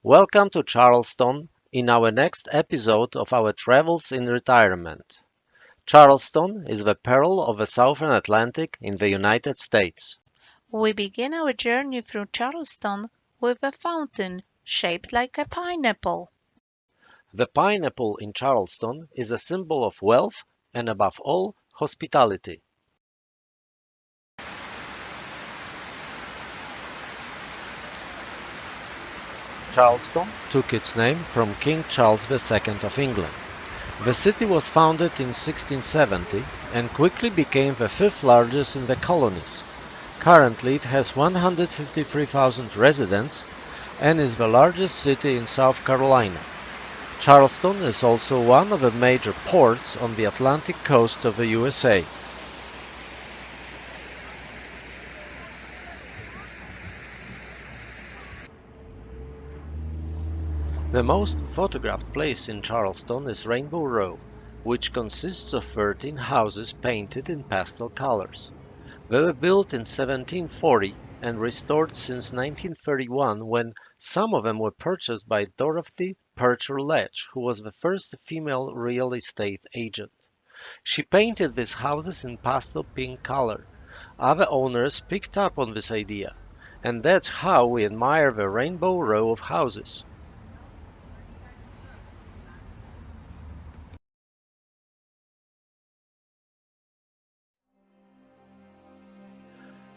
Welcome to Charleston in our next episode of our Travels in Retirement. Charleston is the pearl of the Southern Atlantic in the United States. We begin our journey through Charleston with a fountain shaped like a pineapple. The pineapple in Charleston is a symbol of wealth and, above all, hospitality. Charleston took its name from King Charles II of England. The city was founded in 1670 and quickly became the fifth largest in the colonies. Currently it has 153,000 residents and is the largest city in South Carolina. Charleston is also one of the major ports on the Atlantic coast of the USA. The most photographed place in Charleston is Rainbow Row, which consists of 13 houses painted in pastel colors. They were built in 1740 and restored since 1931, when some of them were purchased by Dorothy Percher Ledge, who was the first female real estate agent. She painted these houses in pastel pink color. Other owners picked up on this idea, and that's how we admire the Rainbow Row of houses.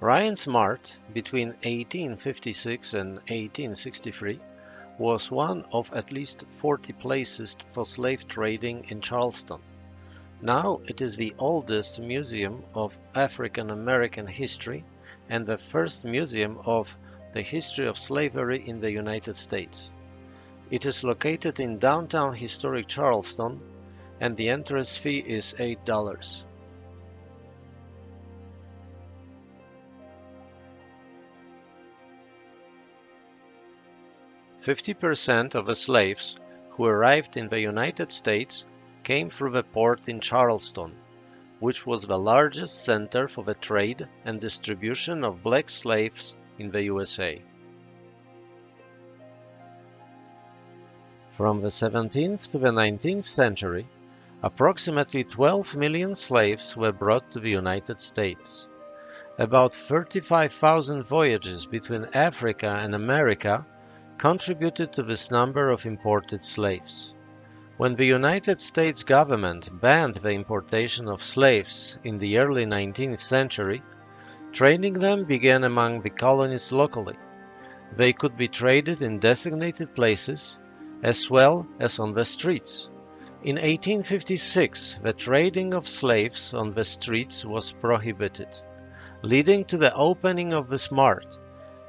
Ryan's Mart, between 1856 and 1863, was one of at least 40 places for slave trading in Charleston. Now it is the oldest museum of African American history and the first museum of the history of slavery in the United States. It is located in downtown historic Charleston, and the entrance fee is $8. 50% of the slaves who arrived in the United States came through the port in Charleston, which was the largest center for the trade and distribution of black slaves in the USA. From the 17th to the 19th century, approximately 12 million slaves were brought to the United States. About 35,000 voyages between Africa and America contributed to this number of imported slaves. When the United States government banned the importation of slaves in the early 19th century, trading them began among the colonies locally. They could be traded in designated places as well as on the streets. In 1856, the trading of slaves on the streets was prohibited, leading to the opening of the Mart,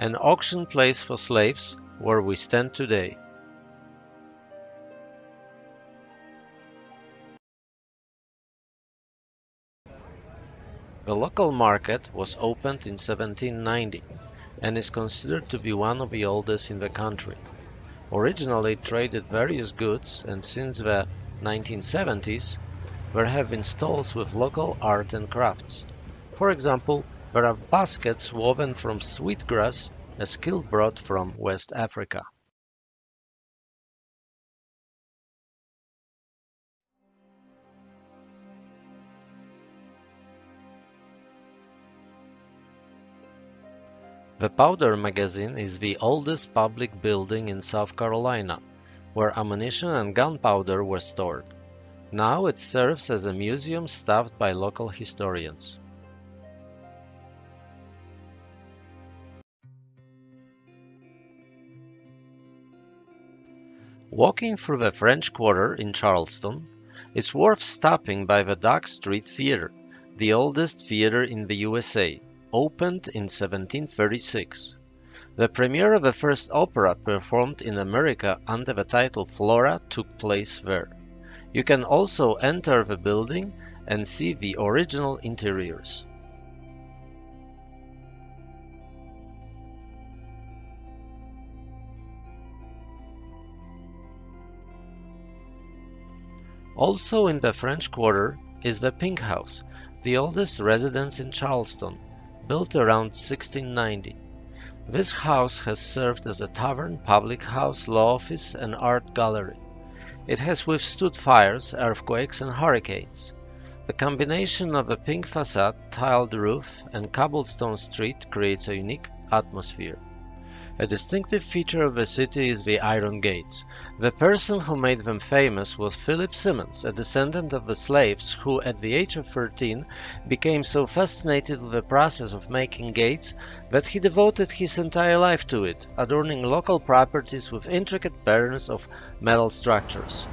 an auction place for slaves where we stand today. The local market was opened in 1790 and is considered to be one of the oldest in the country. Originally it traded various goods, and since the 1970s there have been stalls with local art and crafts. For example, there are baskets woven from sweetgrass, a skill brought from West Africa. The Powder Magazine is the oldest public building in South Carolina, where ammunition and gunpowder were stored. Now it serves as a museum staffed by local historians. Walking through the French Quarter in Charleston, it's worth stopping by the Dock Street Theater, the oldest theater in the USA, opened in 1736. The premiere of the first opera performed in America under the title Flora took place there. You can also enter the building and see the original interiors. Also in the French Quarter is the Pink House, the oldest residence in Charleston, built around 1690. This house has served as a tavern, public house, law office, and art gallery. It has withstood fires, earthquakes, and hurricanes. The combination of a pink facade, tiled roof, and cobblestone street creates a unique atmosphere. A distinctive feature of the city is the iron gates. The person who made them famous was Philip Simmons, a descendant of the slaves who, at the age of 13, became so fascinated with the process of making gates that he devoted his entire life to it, adorning local properties with intricate patterns of metal structures.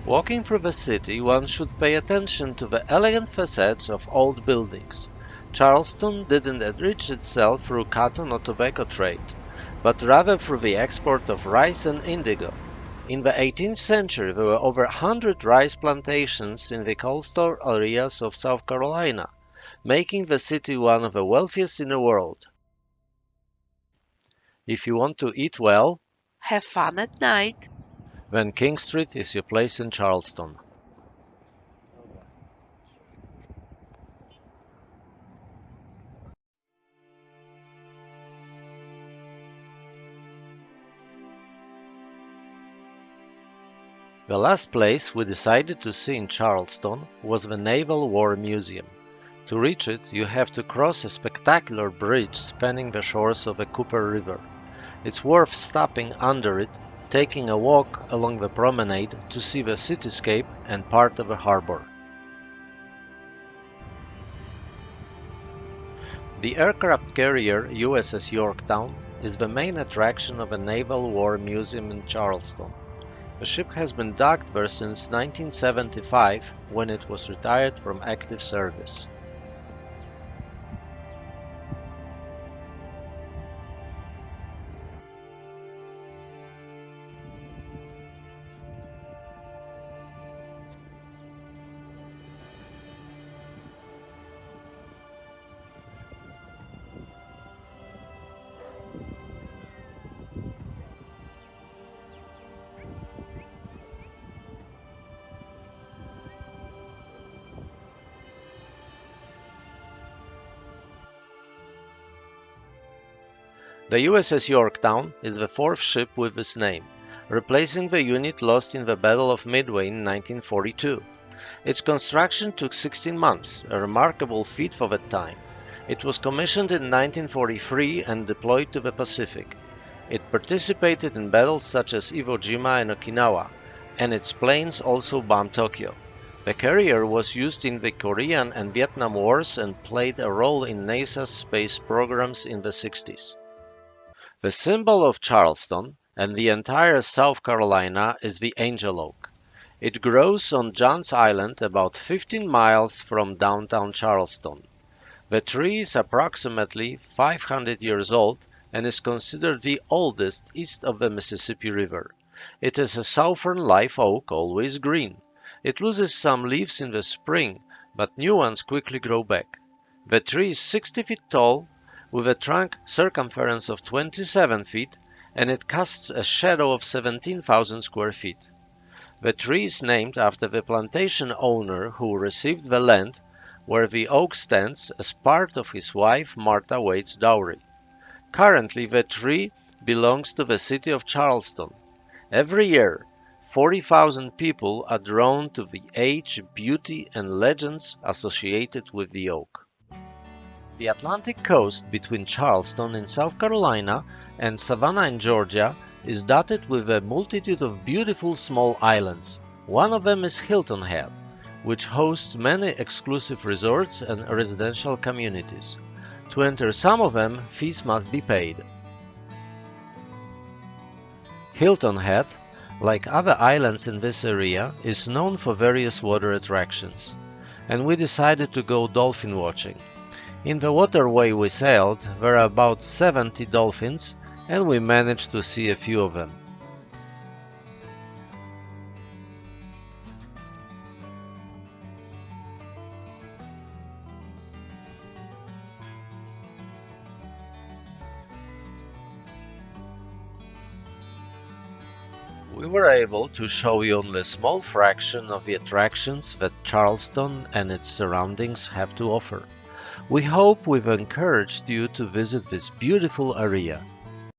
Walking through the city, one should pay attention to the elegant facades of old buildings. Charleston didn't enrich itself through cotton or tobacco trade, but rather through the export of rice and indigo. In the 18th century, there were over 100 rice plantations in the coastal areas of South Carolina, making the city one of the wealthiest in the world. If you want to eat well, Have fun at night. then King Street is your place in Charleston. The last place we decided to see in Charleston was the Naval War Museum. To reach it, you have to cross a spectacular bridge spanning the shores of the Cooper River. It's worth stopping under it, taking a walk along the promenade to see the cityscape and part of the harbor. The aircraft carrier USS Yorktown is the main attraction of the Naval War Museum in Charleston. The ship has been docked there since 1975, when it was retired from active service. The USS Yorktown is the fourth ship with this name, replacing the unit lost in the Battle of Midway in 1942. Its construction took 16 months, a remarkable feat for that time. It was commissioned in 1943 and deployed to the Pacific. It participated in battles such as Iwo Jima and Okinawa, and its planes also bombed Tokyo. The carrier was used in the Korean and Vietnam Wars and played a role in NASA's space programs in the 60s. The symbol of Charleston and the entire South Carolina is the angel oak. It grows on Johns Island about 15 miles from downtown Charleston. The tree is approximately 500 years old and is considered the oldest east of the Mississippi River. It is a southern live oak, always green. It loses some leaves in the spring, but new ones quickly grow back. The tree is 60 feet tall, with a trunk circumference of 27 feet, and it casts a shadow of 17,000 square feet. The tree is named after the plantation owner who received the land where the oak stands as part of his wife Martha Wade's dowry. Currently, the tree belongs to the city of Charleston. Every year, 40,000 people are drawn to the age, beauty, and legends associated with the oak. The Atlantic coast between Charleston in South Carolina and Savannah in Georgia is dotted with a multitude of beautiful small islands. One of them is Hilton Head, which hosts many exclusive resorts and residential communities. To enter some of them, fees must be paid. Hilton Head, like other islands in this area, is known for various water attractions, and we decided to go dolphin watching. In the waterway we sailed, there are about 70 dolphins, and we managed to see a few of them. we were able to show you only a small fraction of the attractions that Charleston and its surroundings have to offer. We hope we've encouraged you to visit this beautiful area.